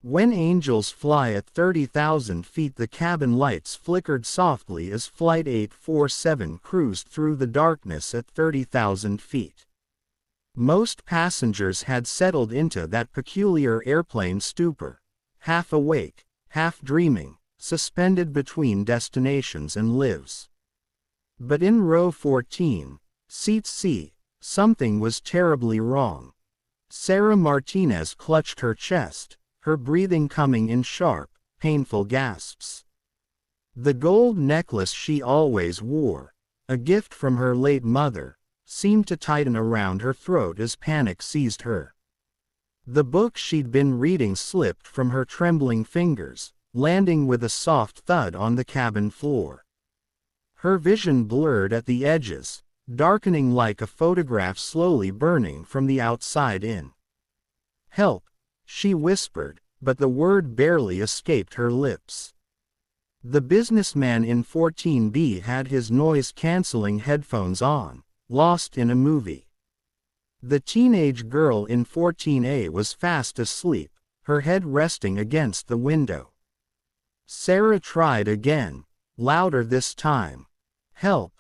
When angels fly at 30,000 feet, the cabin lights flickered softly as Flight 847 cruised through the darkness at 30,000 feet. Most passengers had settled into that peculiar airplane stupor, half awake, half dreaming, suspended between destinations and lives. But in row 14, seat C, something was terribly wrong. Sarah Martinez clutched her chest, her breathing coming in sharp, painful gasps. The gold necklace she always wore, a gift from her late mother, seemed to tighten around her throat as panic seized her. The book she'd been reading slipped from her trembling fingers, landing with a soft thud on the cabin floor. Her vision blurred at the edges, darkening like a photograph slowly burning from the outside in. "Help," she whispered, but the word barely escaped her lips. The businessman in 14B had his noise-canceling headphones on, lost in a movie. The teenage girl in 14A was fast asleep, her head resting against the window. Sarah tried again, louder this time. "Help.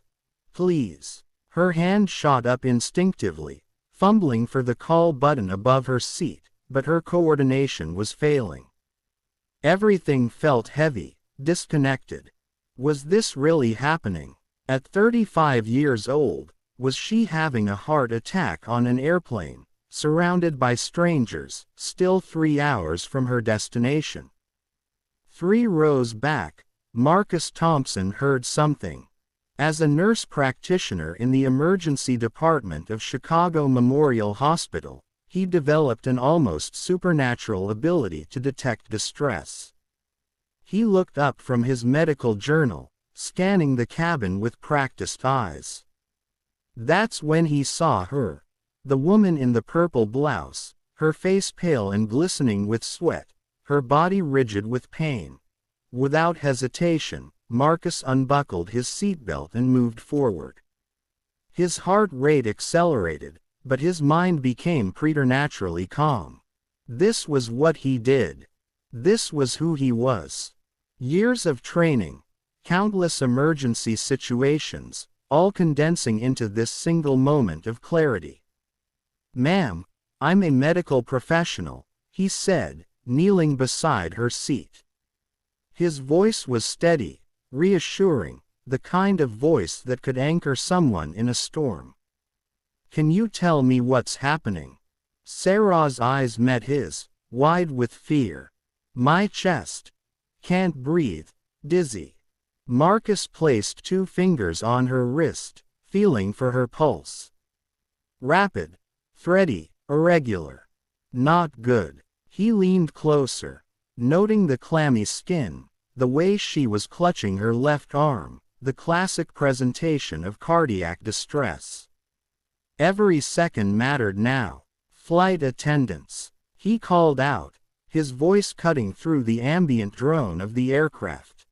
Please." Her hand shot up instinctively, fumbling for the call button above her seat, but her coordination was failing. Everything felt heavy, disconnected. Was this really happening? At 35 years old, was she having a heart attack on an airplane, surrounded by strangers, still 3 hours from her destination? 3 rows back, Marcus Thompson heard something. As a nurse practitioner in the emergency department of Chicago Memorial Hospital, he developed an almost supernatural ability to detect distress. He looked up from his medical journal, scanning the cabin with practiced eyes. That's when he saw her, the woman in the purple blouse, her face pale and glistening with sweat, her body rigid with pain. Without hesitation, Marcus unbuckled his seatbelt and moved forward. His heart rate accelerated, but his mind became preternaturally calm. This was what he did. This was who he was. Years of training, countless emergency situations, all condensing into this single moment of clarity. "Ma'am, I'm a medical professional," he said, kneeling beside her seat. His voice was steady, reassuring, the kind of voice that could anchor someone in a storm. "Can you tell me what's happening?" Sarah's eyes met his, wide with fear. "My chest. Can't breathe. Dizzy." Marcus placed 2 fingers on her wrist, feeling for her pulse. "Rapid. Thready. Irregular. Not good." He leaned closer, noting the clammy skin, the way she was clutching her left arm, the classic presentation of cardiac distress. Every second mattered now. "Flight attendants," he called out, his voice cutting through the ambient drone of the aircraft.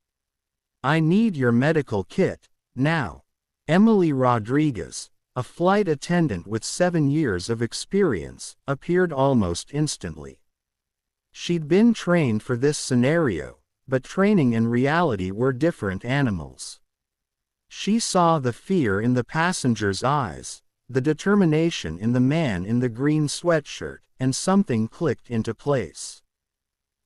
"I need your medical kit, now." Emily Rodriguez, a flight attendant with 7 years of experience, appeared almost instantly. She'd been trained for this scenario, but training and reality were different animals. She saw the fear in the passenger's eyes, the determination in the man in the green sweatshirt, and something clicked into place.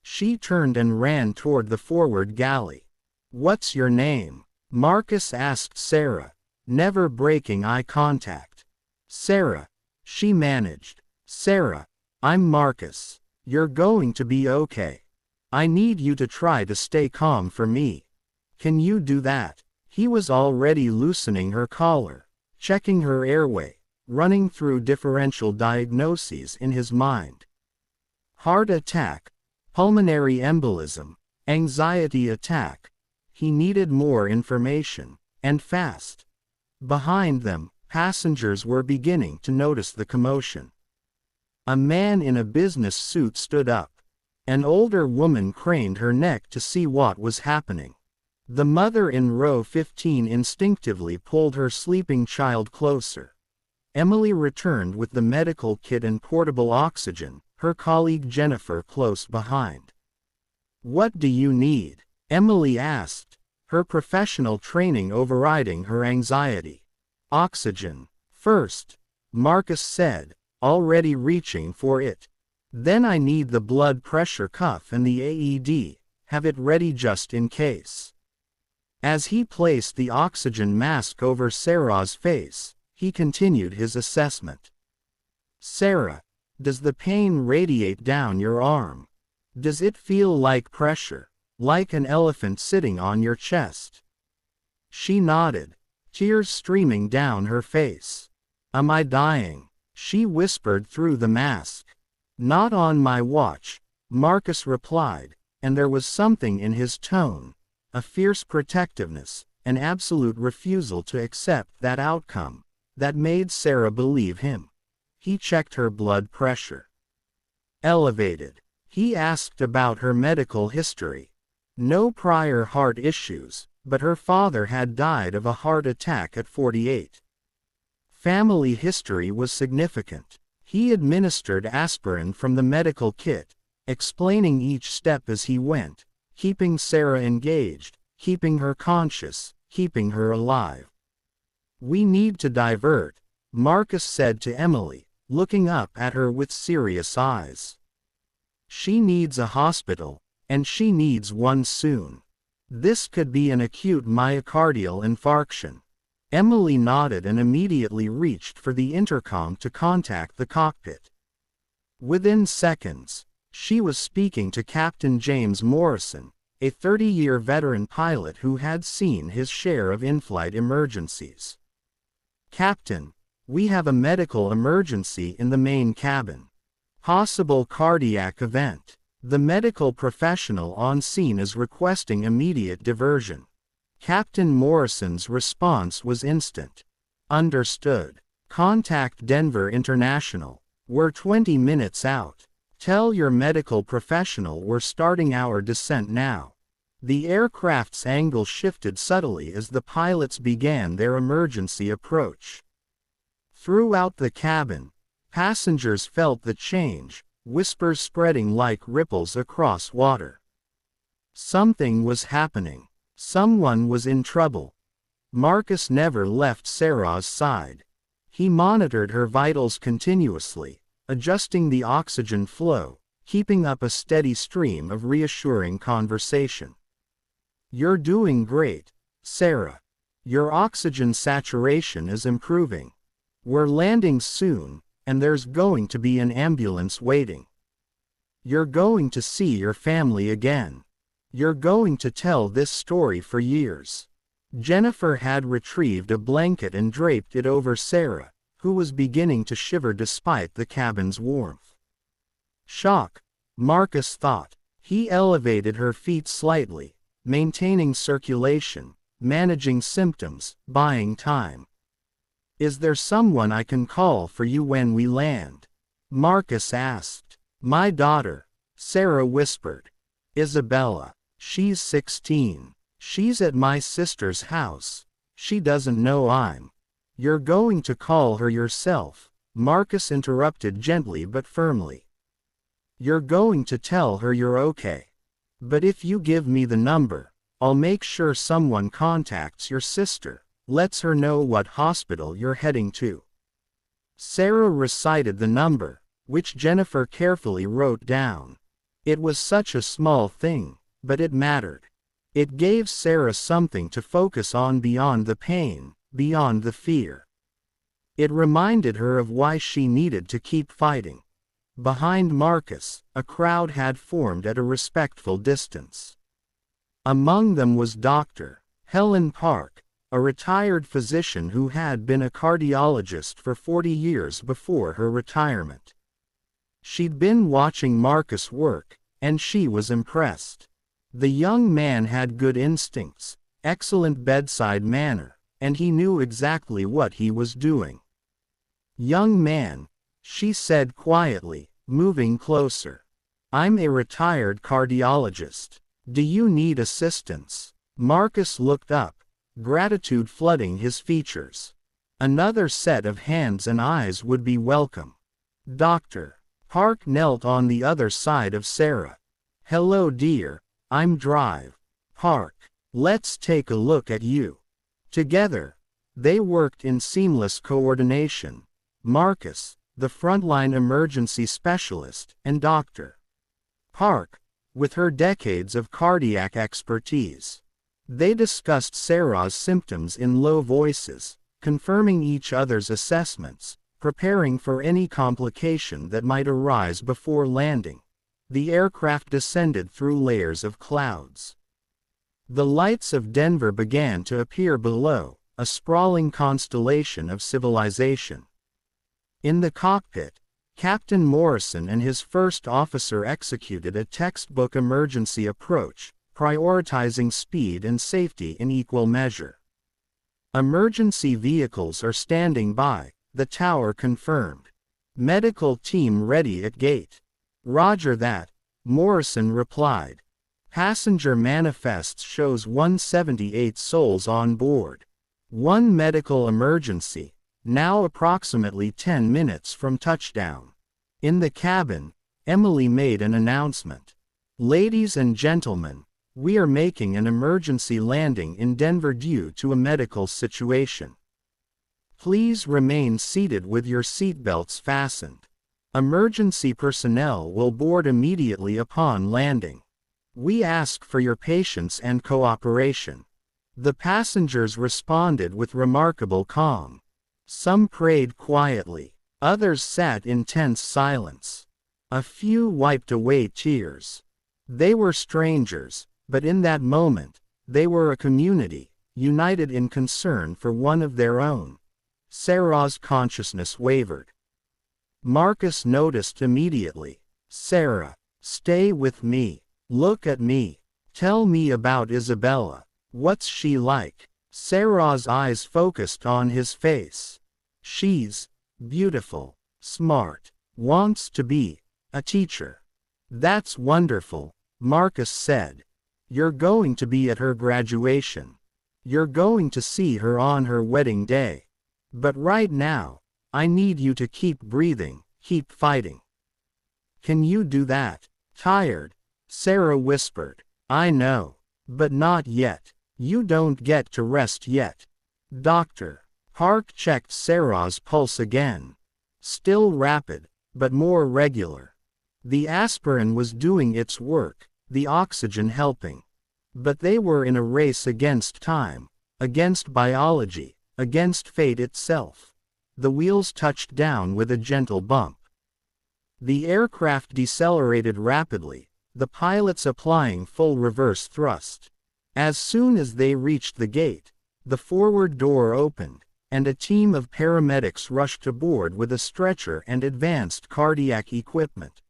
She turned and ran toward the forward galley. "What's your name?" Marcus asked Sarah, never breaking eye contact. "Sarah," she managed. "Sarah, I'm Marcus. You're going to be okay. I need you to try to stay calm for me. Can you do that?" He was already loosening her collar, checking her airway, running through differential diagnoses in his mind. Heart attack, pulmonary embolism, anxiety attack. He needed more information, and fast. Behind them, passengers were beginning to notice the commotion. A man in a business suit stood up. An older woman craned her neck to see what was happening. The mother in row 15 instinctively pulled her sleeping child closer. Emily returned with the medical kit and portable oxygen, her colleague Jennifer close behind. What do you need? Emily asked, her professional training overriding her anxiety. Oxygen. First, Marcus said, already reaching for it. Then I need the blood pressure cuff and the AED, have it ready just in case. As he placed the oxygen mask over Sarah's face, he continued his assessment. Sarah, does the pain radiate down your arm? Does it feel like pressure, like an elephant sitting on your chest? She nodded, tears streaming down her face. Am I dying? She whispered through the mask. Not on my watch, Marcus replied, and there was something in his tone, a fierce protectiveness, an absolute refusal to accept that outcome, that made Sarah believe him. He checked her blood pressure. Elevated. He asked about her medical history. No prior heart issues, but her father had died of a heart attack at 48. Family history was significant. He administered aspirin from the medical kit, explaining each step as he went, keeping Sarah engaged, keeping her conscious, keeping her alive. We need to divert, Marcus said to Emily, looking up at her with serious eyes. She needs a hospital, and she needs one soon. This could be an acute myocardial infarction. Emily nodded and immediately reached for the intercom to contact the cockpit. Within seconds, she was speaking to Captain James Morrison, a 30-year veteran pilot who had seen his share of in-flight emergencies. Captain, we have a medical emergency in the main cabin. Possible cardiac event. The medical professional on scene is requesting immediate diversion. Captain Morrison's response was instant. Understood. Contact Denver International. We're 20 minutes out. Tell your medical professional we're starting our descent now. The aircraft's angle shifted subtly as the pilots began their emergency approach. Throughout the cabin, passengers felt the change, whispers spreading like ripples across water. Something was happening. Someone was in trouble. Marcus never left Sarah's side. He monitored her vitals continuously, adjusting the oxygen flow, keeping up a steady stream of reassuring conversation. You're doing great, Sarah. Your oxygen saturation is improving. We're landing soon, and there's going to be an ambulance waiting. You're going to see your family again. You're going to tell this story for years. Jennifer had retrieved a blanket and draped it over Sarah, who was beginning to shiver despite the cabin's warmth. Shock, Marcus thought. He elevated her feet slightly, maintaining circulation, managing symptoms, buying time. Is there someone I can call for you when we land? Marcus asked. My daughter, Sarah whispered. Isabella. She's 16. She's at my sister's house. She doesn't know I'm. You're going to call her yourself, Marcus interrupted gently but firmly. You're going to tell her you're okay. But if you give me the number, I'll make sure someone contacts your sister, lets her know what hospital you're heading to. Sarah recited the number, which Jennifer carefully wrote down. It was such a small thing, but it mattered. It gave Sarah something to focus on beyond the pain, beyond the fear. It reminded her of why she needed to keep fighting. Behind Marcus, a crowd had formed at a respectful distance. Among them was Dr. Helen Park, a retired physician who had been a cardiologist for 40 years before her retirement. She'd been watching Marcus work, and she was impressed. The young man had good instincts, excellent bedside manner, and he knew exactly what he was doing. Young man, she said quietly, moving closer. I'm a retired cardiologist. Do you need assistance? Marcus looked up, gratitude flooding his features. Another set of hands and eyes would be welcome. Dr. Park knelt on the other side of Sarah. Hello dear, I'm Drive. Hark. Let's take a look at you. Together, they worked in seamless coordination. Marcus, the frontline emergency specialist, and Dr. Hark, with her decades of cardiac expertise. They discussed Sarah's symptoms in low voices, confirming each other's assessments, preparing for any complication that might arise before landing. The aircraft descended through layers of clouds. The lights of Denver began to appear below, a sprawling constellation of civilization. In the cockpit, Captain Morrison and his first officer executed a textbook emergency approach, prioritizing speed and safety in equal measure. Emergency vehicles are standing by, the tower confirmed. Medical team ready at gate. Roger that, Morrison replied. Passenger manifests shows 178 souls on board. One medical emergency, now approximately 10 minutes from touchdown. In the cabin, Emily made an announcement. Ladies and gentlemen, we are making an emergency landing in Denver due to a medical situation. Please remain seated with your seatbelts fastened. Emergency personnel will board immediately upon landing. We ask for your patience and cooperation. The passengers responded with remarkable calm. Some prayed quietly, others sat in tense silence. A few wiped away tears. They were strangers, but in that moment, they were a community, united in concern for one of their own. Sarah's consciousness wavered. Marcus noticed immediately. Sarah, stay with me. Look at me. Tell me about Isabella. What's she like? Sarah's eyes focused on his face. She's beautiful, smart, wants to be a teacher. That's wonderful, Marcus said. You're going to be at her graduation. You're going to see her on her wedding day. But right now, I need you to keep breathing, keep fighting. Can you do that? Tired? Sarah whispered. I know. But not yet. You don't get to rest yet. Dr. Hark checked Sarah's pulse again. Still rapid, but more regular. The aspirin was doing its work, the oxygen helping. But they were in a race against time, against biology, against fate itself. The wheels touched down with a gentle bump. The aircraft decelerated rapidly, the pilots applying full reverse thrust. As soon as they reached the gate, the forward door opened, and a team of paramedics rushed aboard with a stretcher and advanced cardiac equipment.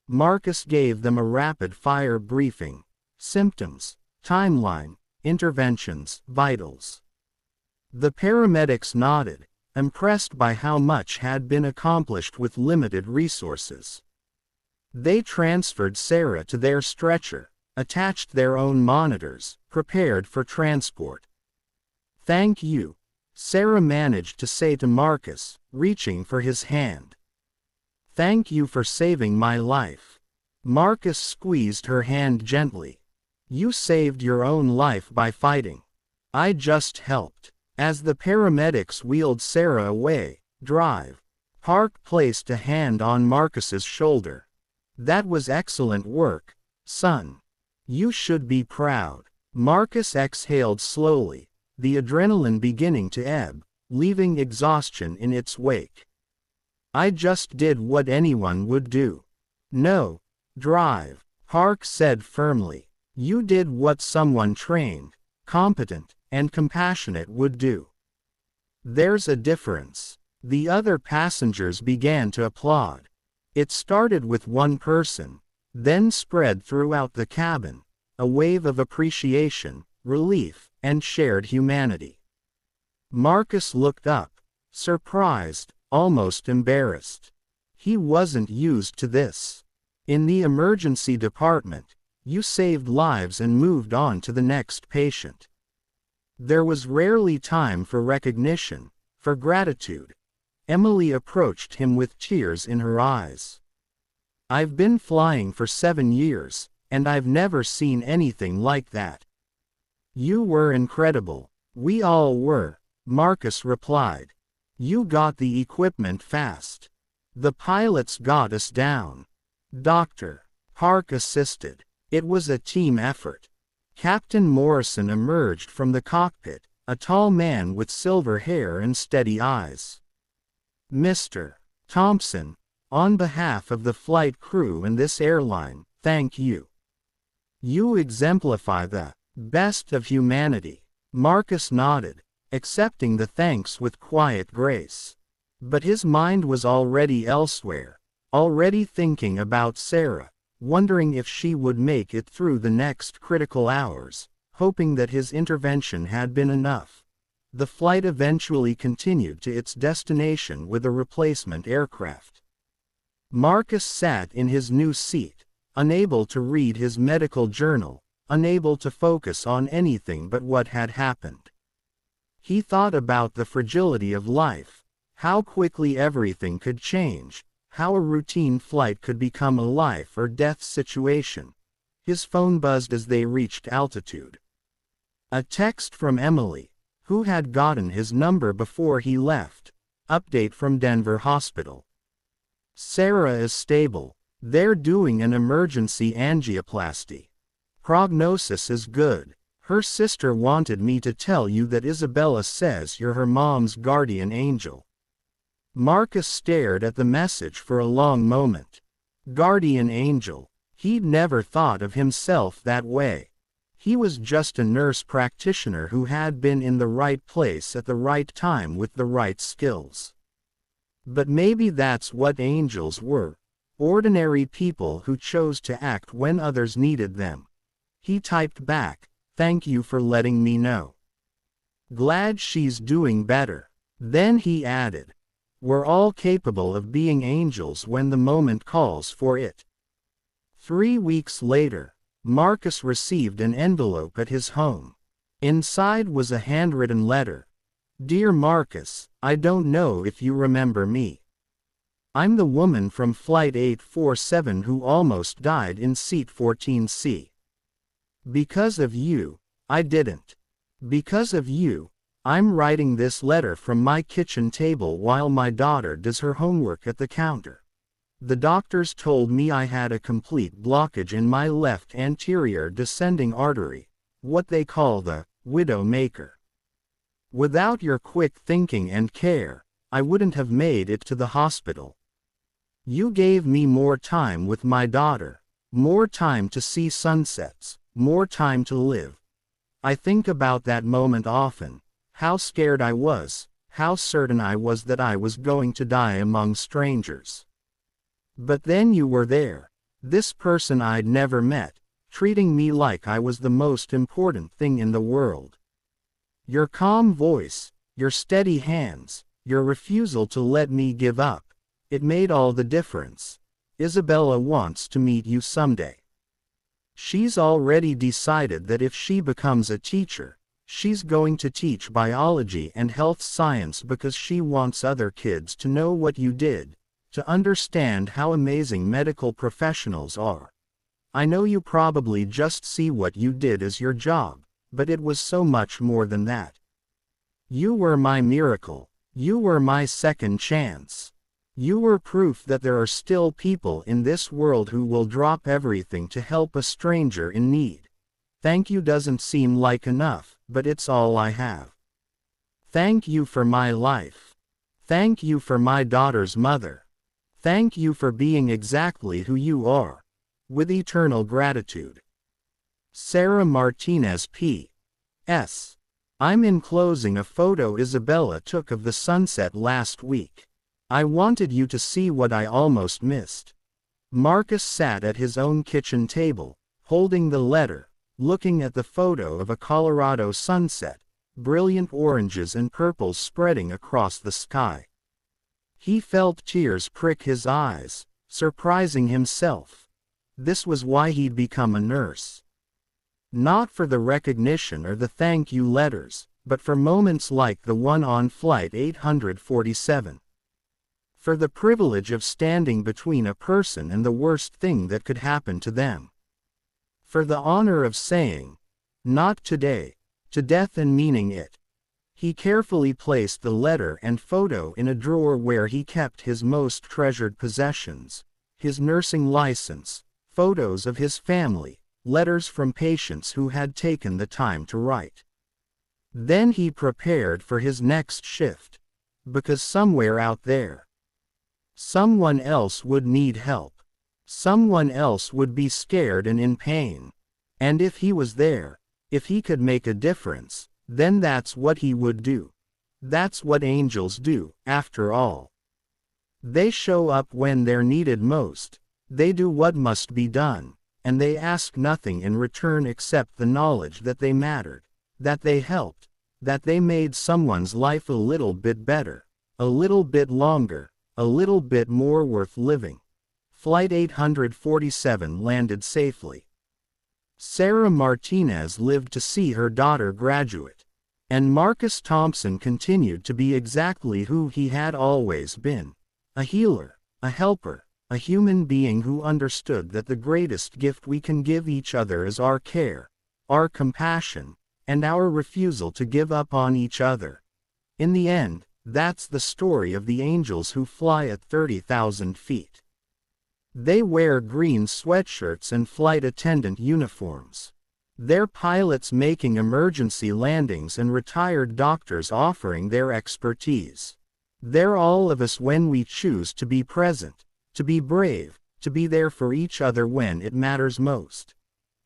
Marcus gave them a rapid-fire briefing. Symptoms, timeline, interventions, vitals. The paramedics nodded, impressed by how much had been accomplished with limited resources. They transferred Sarah to their stretcher, attached their own monitors, prepared for transport. Thank you, Sarah managed to say to Marcus, reaching for his hand. Thank you for saving my life. Marcus squeezed her hand gently. You saved your own life by fighting. I just helped. As the paramedics wheeled Sarah away, Drive. Hark placed a hand on Marcus's shoulder. That was excellent work, son. You should be proud. Marcus exhaled slowly, the adrenaline beginning to ebb, leaving exhaustion in its wake. I just did what anyone would do. No, Drive, Hark said firmly. You did what someone trained, competent, and compassionate would do. There's a difference. The other passengers began to applaud. It started with one person, then spread throughout the cabin, a wave of appreciation, relief, and shared humanity. Marcus looked up, surprised, almost embarrassed. He wasn't used to this. In the emergency department, you saved lives and moved on to the next patient. There was rarely time for recognition, for gratitude. Emily approached him with tears in her eyes. I've been flying for 7 years, And I've never seen anything like that. You were incredible. We all were, Marcus replied. You got the equipment fast. The pilots got us down. Dr. Park assisted. It was a team effort. Captain Morrison emerged from the cockpit, a tall man with silver hair and steady eyes. Mr. Thompson, on behalf of the flight crew and this airline, thank you. You exemplify the best of humanity. Marcus nodded, accepting the thanks with quiet grace. But his mind was already elsewhere, already thinking about Sarah, wondering if she would make it through the next critical hours, hoping that his intervention had been enough. The flight eventually continued to its destination with a replacement aircraft. Marcus sat in his new seat, unable to read his medical journal, unable to focus on anything but what had happened. He thought about the fragility of life, how quickly everything could change, how a routine flight could become a life or death situation. His phone buzzed as they reached altitude. A text from Emily, who had gotten his number before he left. Update from Denver Hospital. Sarah is stable. They're doing an emergency angioplasty. Prognosis is good. Her sister wanted me to tell you that Isabella says you're her mom's guardian angel. Marcus stared at the message for a long moment. Guardian angel. He'd never thought of himself that way. He was just a nurse practitioner who had been in the right place at the right time with the right skills. But maybe that's what angels were. Ordinary people who chose to act when others needed them. He typed back, "Thank you for letting me know. Glad she's doing better." Then he added, "We're all capable of being angels when the moment calls for it." 3 weeks later, Marcus received an envelope at his home. Inside was a handwritten letter. "Dear Marcus, I don't know if you remember me. I'm the woman from Flight 847 who almost died in seat 14C. Because of you, I didn't. Because of you, I'm writing this letter from my kitchen table while my daughter does her homework at the counter. The doctors told me I had a complete blockage in my left anterior descending artery, what they call the widow maker. Without your quick thinking and care, I wouldn't have made it to the hospital. You gave me more time with my daughter, more time to see sunsets, more time to live. I think about that moment often, how scared I was, how certain I was that I was going to die among strangers. But then you were there, this person I'd never met, treating me like I was the most important thing in the world. Your calm voice, your steady hands, your refusal to let me give up, it made all the difference. Isabella wants to meet you someday. She's already decided that if she becomes a teacher, she's going to teach biology and health science because she wants other kids to know what you did, to understand how amazing medical professionals are. I know you probably just see what you did as your job, but it was so much more than that. You were my miracle. You were my second chance. You were proof that there are still people in this world who will drop everything to help a stranger in need. Thank you doesn't seem like enough, but it's all I have. Thank you for my life. Thank you for my daughter's mother. Thank you for being exactly who you are. With eternal gratitude. Sarah Martinez P.S. I'm enclosing a photo Isabella took of the sunset last week. I wanted you to see what I almost missed. Marcus sat at his own kitchen table, holding the letter, looking at the photo of a Colorado sunset, brilliant oranges and purples spreading across the sky. He felt tears prick his eyes, surprising himself. This was why he'd become a nurse. Not for the recognition or the thank you letters, but for moments like the one on Flight 847. For the privilege of standing between a person and the worst thing that could happen to them. For the honor of saying, "Not today," to death and meaning it. He carefully placed the letter and photo in a drawer where he kept his most treasured possessions, his nursing license, photos of his family, letters from patients who had taken the time to write. Then he prepared for his next shift, because somewhere out there, someone else would need help. Someone else would be scared and in pain. And if he was there, if he could make a difference, then that's what he would do. That's what angels do, after all. They show up when they're needed most, they do what must be done, and they ask nothing in return except the knowledge that they mattered, that they helped, that they made someone's life a little bit better, a little bit longer, a little bit more worth living. Flight 847 landed safely. Sarah Martinez lived to see her daughter graduate, and Marcus Thompson continued to be exactly who he had always been, a healer, a helper, a human being who understood that the greatest gift we can give each other is our care, our compassion, and our refusal to give up on each other. In the end, that's the story of the angels who fly at 30,000 feet. They wear green sweatshirts and flight attendant uniforms. They're pilots making emergency landings and retired doctors offering their expertise. They're all of us when we choose to be present, to be brave, to be there for each other when it matters most.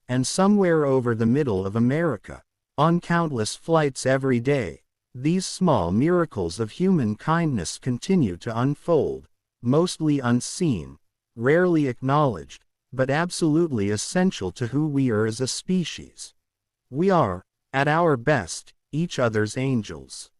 And somewhere over the middle of America, on countless flights every day, these small miracles of human kindness continue to unfold, mostly unseen, rarely acknowledged, but absolutely essential to who we are as a species. We are, at our best, each other's angels.